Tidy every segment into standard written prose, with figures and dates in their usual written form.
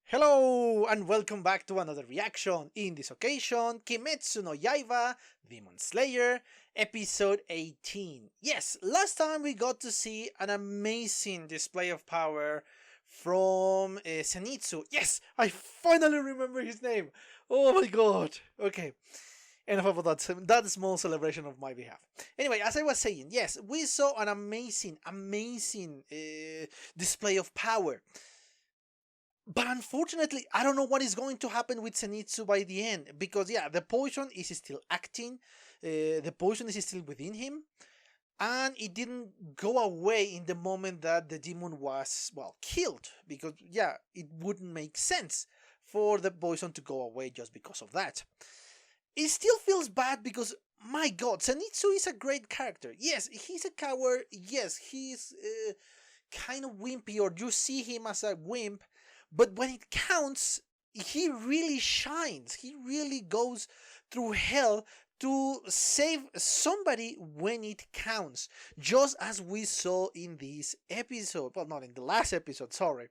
Hello and welcome back to another reaction. In this occasion, Kimetsu no Yaiba, Demon Slayer, episode 18. Yes, last time we got to see an amazing display of power from Zenitsu. Yes, I finally remember his name. Oh my god. Okay, enough about that small celebration of my behalf. Anyway, as I was saying, yes, we saw an amazing display of power. But unfortunately, I don't know what is going to happen with Zenitsu by the end. Because, yeah, the poison is still acting. The poison is still within him. And it didn't go away in the moment that the demon was, well, killed. Because, yeah, it wouldn't make sense for the poison to go away just because of that. It still feels bad because, my god, Zenitsu is a great character. Yes, he's a coward. Yes, he's kind of wimpy, or you see him as a wimp. But when it counts, he really shines. He really goes through hell to save somebody when it counts. Just as we saw in this episode. Well, not in the last episode, sorry.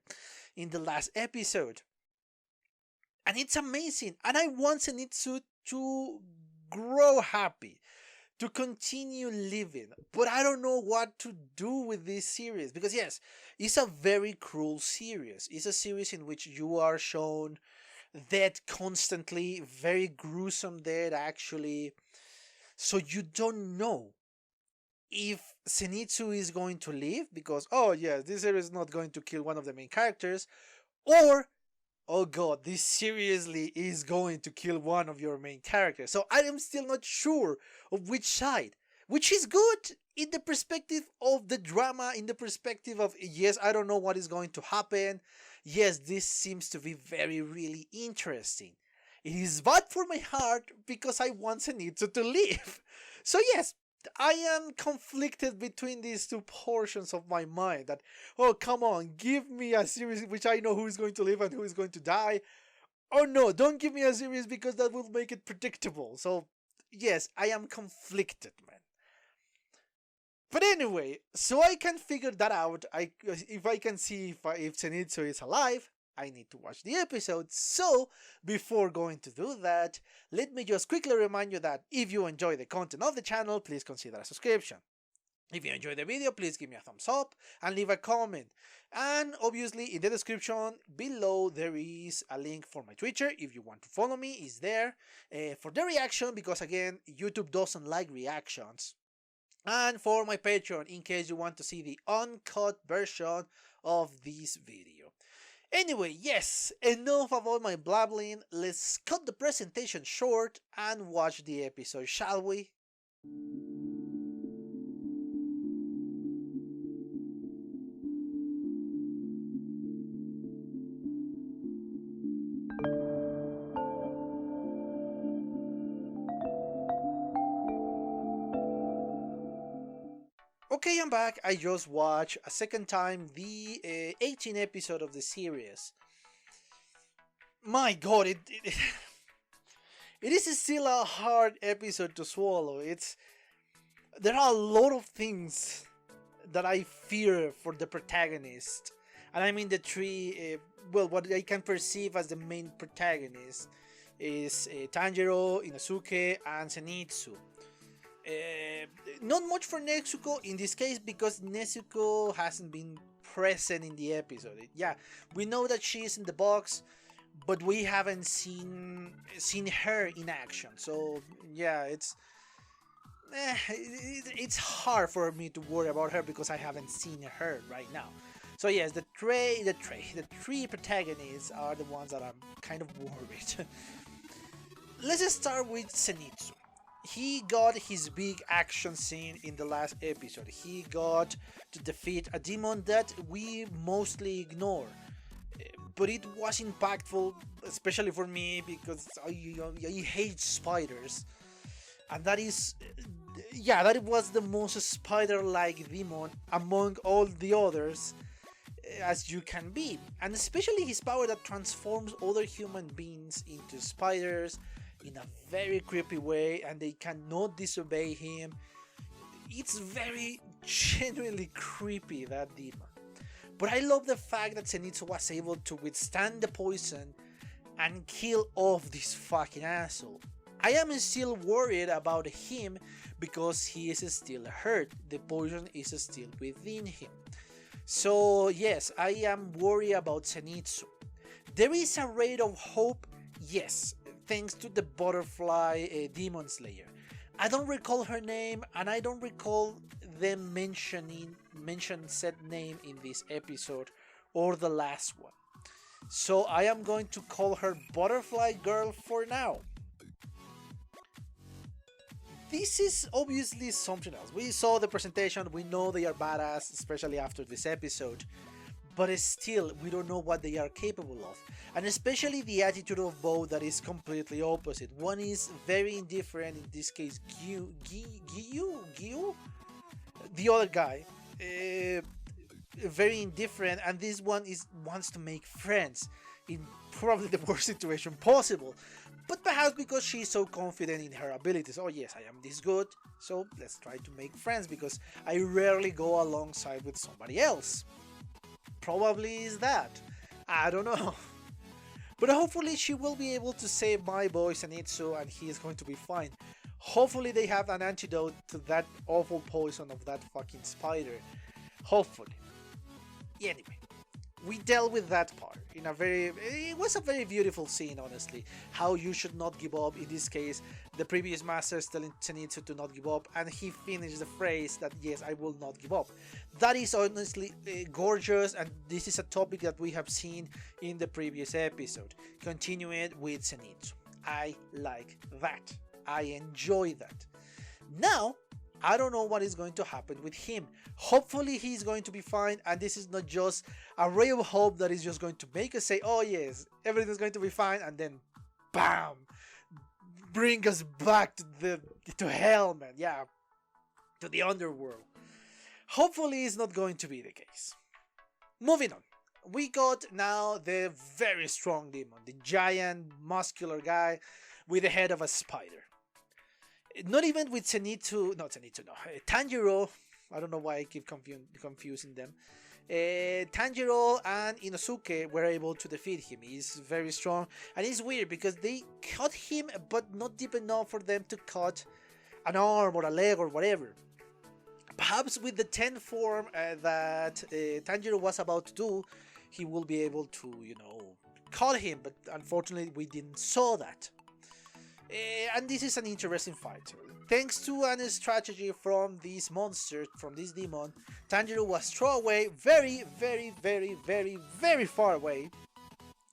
In the last episode. And it's amazing. And I want Zenitsu to grow happy, to continue living. But I don't know what to do with this series. Because yes, it's a very cruel series. It's a series in which you are shown death constantly, very gruesome death actually. So you don't know if Zenitsu is going to live because, oh yes, this series is not going to kill one of the main characters, or oh god, this seriously is going to kill one of your main characters. So I am still not sure of which side. Which is good in the perspective of the drama, in the perspective of, yes, I don't know what is going to happen. Yes, this seems to be very, really interesting. It is bad for my heart because I want Zenitsu to live. So yes, I am conflicted between these two portions of my mind that, oh, come on, give me a series in which I know who is going to live and who is going to die. Or no, don't give me a series because that will make it predictable. So, yes, I am conflicted, man. But anyway, so I can figure that out. If I can see if Zenitsu is alive, I need to watch the episode. So, before going to do that, let me just quickly remind you that if you enjoy the content of the channel, please consider a subscription. If you enjoyed the video, please give me a thumbs up and leave a comment. And obviously in the description below there is a link for my Twitter. If you want to follow me, it's there for the reaction, because again, YouTube doesn't like reactions. And for my Patreon, in case you want to see the uncut version of this video. Anyway, yes, enough about my blabbling. Let's cut the presentation short and watch the episode, shall we? Okay, I'm back. I just watched a second time the 18th episode of the series. My god, it is still a hard episode to swallow. There are a lot of things that I fear for the protagonist. And I mean the three, well, what I can perceive as the main protagonist is Tanjiro, Inosuke, and Zenitsu. Not much for Nezuko in this case because Nezuko hasn't been present in the episode. Yeah, we know that she is in the box, but we haven't seen her in action. So yeah, it's hard for me to worry about her because I haven't seen her right now. So yes, the three protagonists are the ones that I'm kind of worried. Let's just start with Zenitsu. He got his big action scene in the last episode. He got to defeat a demon that we mostly ignore. But it was impactful, especially for me, because I hate spiders. And that is, yeah, that was the most spider-like demon among all the others as you can be. And especially his power that transforms other human beings into spiders in a very creepy way, and they cannot disobey him. It's very genuinely creepy, that demon. But I love the fact that Zenitsu was able to withstand the poison and kill off this fucking asshole. I am still worried about him because he is still hurt. The poison is still within him. So yes, I am worried about Zenitsu. There is a ray of hope, yes, thanks to the butterfly demon slayer. I don't recall her name, and I don't recall them mention said name in this episode or the last one. So I am going to call her Butterfly Girl for now. This is obviously something else. We saw the presentation, we know they are badass, especially after this episode. But still, we don't know what they are capable of. And especially the attitude of both that is completely opposite. One is very indifferent, in this case, Gyu? The other guy, very indifferent, and this one wants to make friends in probably the worst situation possible. But perhaps because she's so confident in her abilities. Oh yes, I am this good, so let's try to make friends because I rarely go alongside with somebody else. Probably is that. I don't know. But hopefully she will be able to save my boy Zenitsu and he is going to be fine. Hopefully they have an antidote to that awful poison of that fucking spider. Hopefully. Anyway, we dealt with that part in it was a very beautiful scene, honestly. How you should not give up. In this case, the previous master is telling Zenitsu to not give up, and he finished the phrase that yes, I will not give up. That is honestly gorgeous, and this is a topic that we have seen in the previous episode. Continuing with Zenitsu. I like that. I enjoy that. Now, I don't know what is going to happen with him. Hopefully he's going to be fine, and this is not just a ray of hope that is just going to make us say, oh yes, everything's going to be fine, and then BAM! Bring us back to hell, man. Yeah, to the underworld. Hopefully it's not going to be the case. Moving on. We got now the very strong demon, the giant muscular guy with the head of a spider. Not even with Tanjiro. I don't know why I keep confusing them. Tanjiro and Inosuke were able to defeat him. He's very strong, and it's weird because they cut him, but not deep enough for them to cut an arm or a leg or whatever. Perhaps with the 10th form that Tanjiro was about to do, he will be able to, cut him, but unfortunately we didn't saw that. And this is an interesting fight. Thanks to a strategy from this monster, from this demon, Tanjiro was thrown away very, very, very, very, very far away.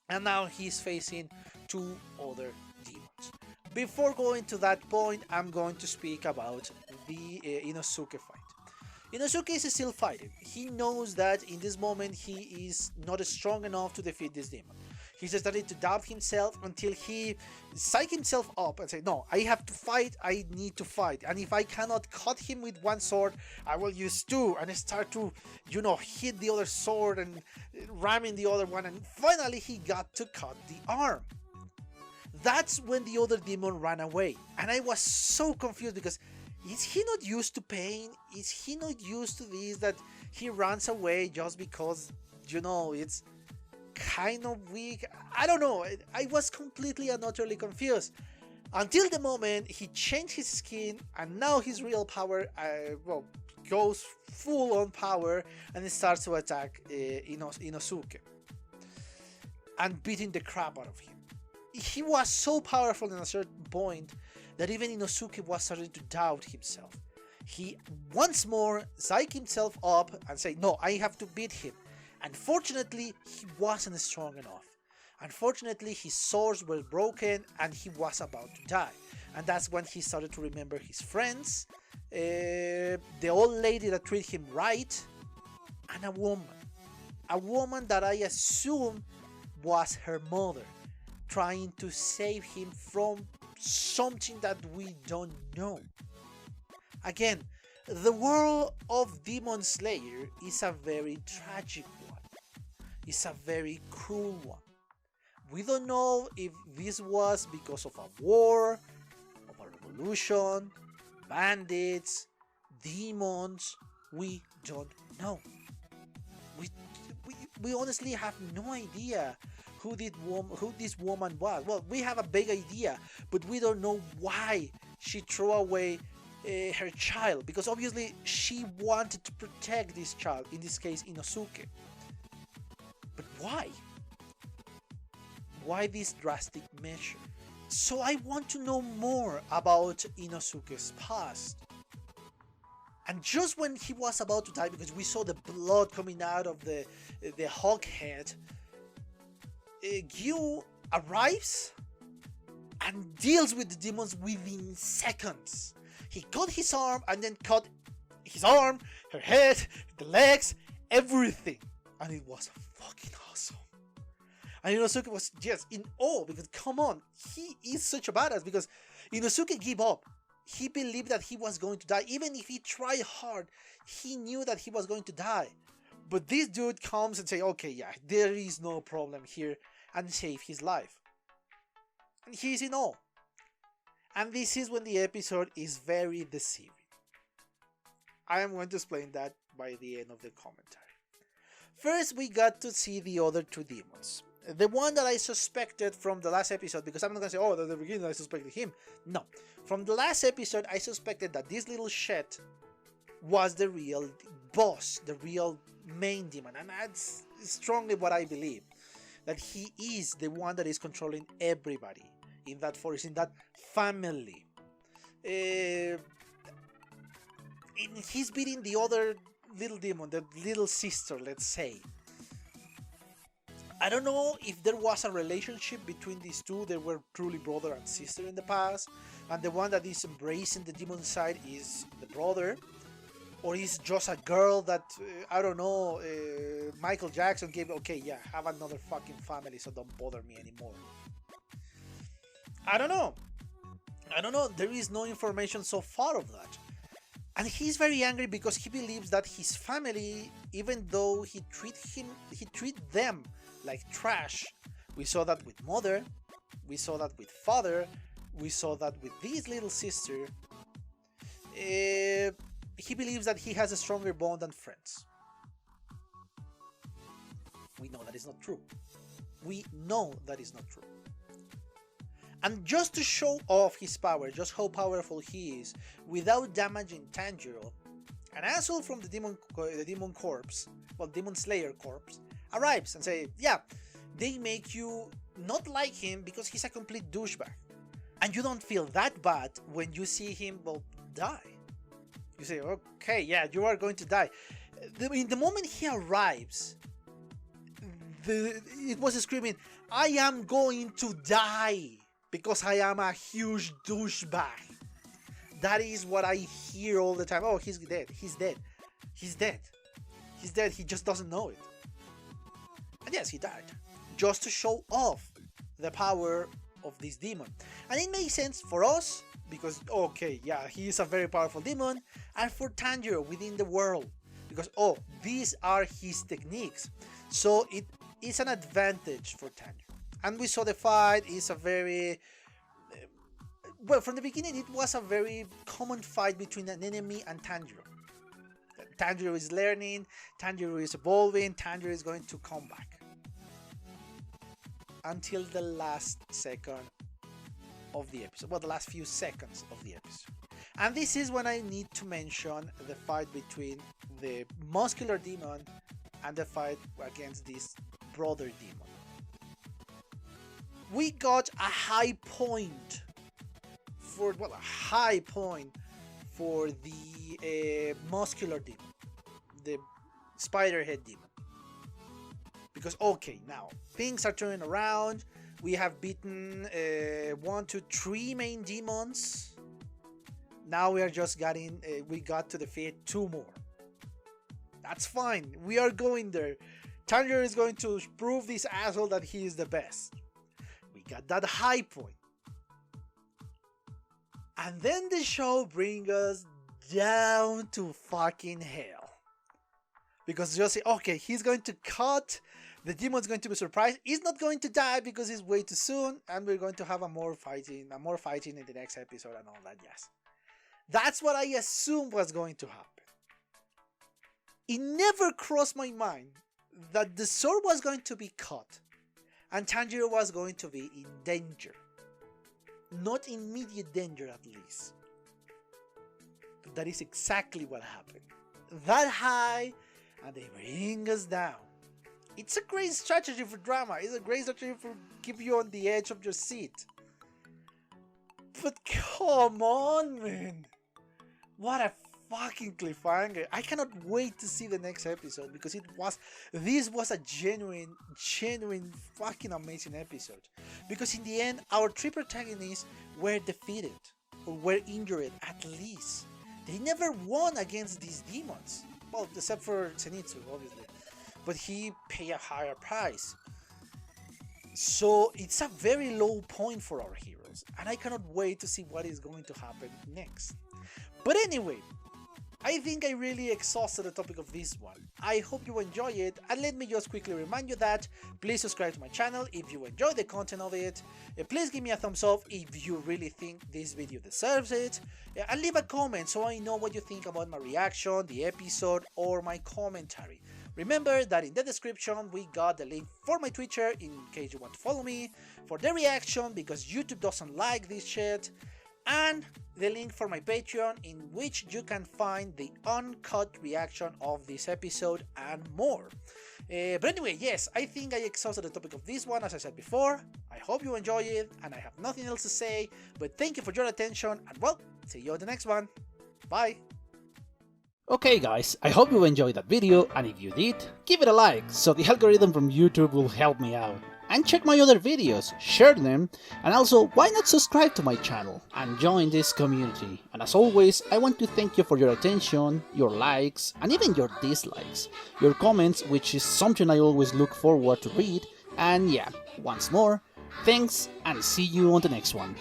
And now he's facing two other demons. Before going to that point, I'm going to speak about the Inosuke fight. Inosuke is still fighting. He knows that in this moment he is not strong enough to defeat this demon. He's starting to doubt himself until he psych himself up and say, no, I have to fight, I need to fight. And if I cannot cut him with one sword, I will use two and start to, hit the other sword and ramming the other one. And finally he got to cut the arm. That's when the other demon ran away. And I was so confused because is he not used to pain? Is he not used to this, that he runs away just because, it's kind of weak? I don't know. I was completely and utterly confused. Until the moment he changed his skin and now his real power goes full on power and starts to attack Inosuke. And beating the crap out of him. He was so powerful at a certain point that even Inosuke was starting to doubt himself. He once more psyched himself up and said, no, I have to beat him. Unfortunately, he wasn't strong enough. Unfortunately, his swords were broken and he was about to die. And that's when he started to remember his friends, the old lady that treated him right, and a woman. A woman that I assume was her mother, trying to save him from something that we don't know. Again, the world of Demon Slayer is a very tragic one. It's a very cruel one. We don't know if this was because of a war, of a revolution, bandits, demons. We don't know. we honestly have no idea who this woman was. Well, we have a big idea, but we don't know why she threw away her child, because obviously she wanted to protect this child, in this case Inosuke. But why? Why this drastic measure? So I want to know more about Inosuke's past. And just when he was about to die, because we saw the blood coming out of the hog head, Gyu arrives and deals with the demons within seconds. He cut his arm and then cut his arm, her head, the legs, everything. And it was fucking awesome. And Inosuke was just in awe, because come on, he is such a badass, because Inosuke gave up. He believed that he was going to die. Even if he tried hard, he knew that he was going to die. But this dude comes and says, okay, yeah, there is no problem here, and save his life. And he's in awe. And this is when the episode is very deceiving. I am going to explain that by the end of the commentary. First, we got to see the other two demons. The one that I suspected from the last episode, because I'm not going to say, oh, at the beginning I suspected him. No. From the last episode, I suspected that this little shit was the real boss, the real main demon. And that's strongly what I believe. That he is the one that is controlling everybody in that forest, in that family. He's beating the other little demon, the little sister, let's say. I don't know if there was a relationship between these two. They were truly brother and sister in the past, and the one that is embracing the demon side is the brother, or is just a girl that, I don't know, Michael Jackson gave, okay, yeah, have another fucking family, so don't bother me anymore. I don't know. There is no information so far of that. And he's very angry because he believes that his family, even though he treat them like trash. We saw that with mother, we saw that with father, we saw that with this little sister. He believes that he has a stronger bond than friends. We know that is not true. And just to show off his power, just how powerful he is, without damaging Tanjiro, an asshole from the demon corpse, well, demon slayer corpse, arrives and say, yeah, they make you not like him because he's a complete douchebag. And you don't feel that bad when you see him, well, die. You say, okay, yeah, you are going to die. In the moment he arrives, it was screaming, I am going to die because I am a huge douchebag. That is what I hear all the time. Oh, he's dead. He's dead. He's dead. He's dead. He just doesn't know it. And yes, he died. Just to show off the power of this demon. And it makes sense for us because, okay, yeah, he is a very powerful demon. And for Tanjiro within the world. Because, oh, these are his techniques. So it is an advantage for Tanjiro. And we saw the fight is a very... Well, from the beginning, it was a very common fight between an enemy and Tanjiro. Tanjiro is learning, Tanjiro is evolving, Tanjiro is going to come back. Until the last second of the episode. Well, the last few seconds of the episode. And this is when I need to mention the fight between the muscular demon and the fight against this brother demon. We got a high point for the muscular demon, the spider head demon. Because okay, now things are turning around. We have beaten 1, 2, 3 main demons. Now we are just we got to defeat 2 more. That's fine. We are going there. Tanjiro is going to prove this asshole that he is the best. We got that high point. And then the show brings us down to fucking hell. Because you'll say, okay, he's going to cut. The demon's going to be surprised. He's not going to die because it's way too soon. And we're going to have more fighting in the next episode and all that, yes. That's what I assumed was going to happen. It never crossed my mind that the sword was going to be cut and Tanjiro was going to be in danger. Not immediate danger, at least. But that is exactly what happened. That high, and they bring us down. It's a great strategy for drama. It's a great strategy for keep you on the edge of your seat. But come on, man. What a fucking cliffhanger. I cannot wait to see the next episode because this was a genuine fucking amazing episode. Because in the end, our three protagonists were defeated or were injured at least. They never won against these demons. Well, except for Zenitsu, obviously. But he paid a higher price. So it's a very low point for our heroes. And I cannot wait to see what is going to happen next. But anyway, I think I really exhausted the topic of this one. I hope you enjoy it, and let me just quickly remind you that please subscribe to my channel if you enjoy the content of it. Please give me a thumbs up if you really think this video deserves it, and leave a comment so I know what you think about my reaction, the episode, or my commentary. Remember that in the description we got the link for my Twitter in case you want to follow me, for the reaction because YouTube doesn't like this shit, and the link for my Patreon in which you can find the uncut reaction of this episode and more. But anyway, yes, I think I exhausted the topic of this one as I said before. I hope you enjoy it and I have nothing else to say, but thank you for your attention and well, see you on the next one. Bye! Okay guys, I hope you enjoyed that video, and if you did, give it a like so the algorithm from YouTube will help me out. And check my other videos, share them, and also why not subscribe to my channel and join this community. And as always, I want to thank you for your attention, your likes, and even your dislikes, your comments, which is something I always look forward to read. And yeah, once more, thanks and see you on the next one.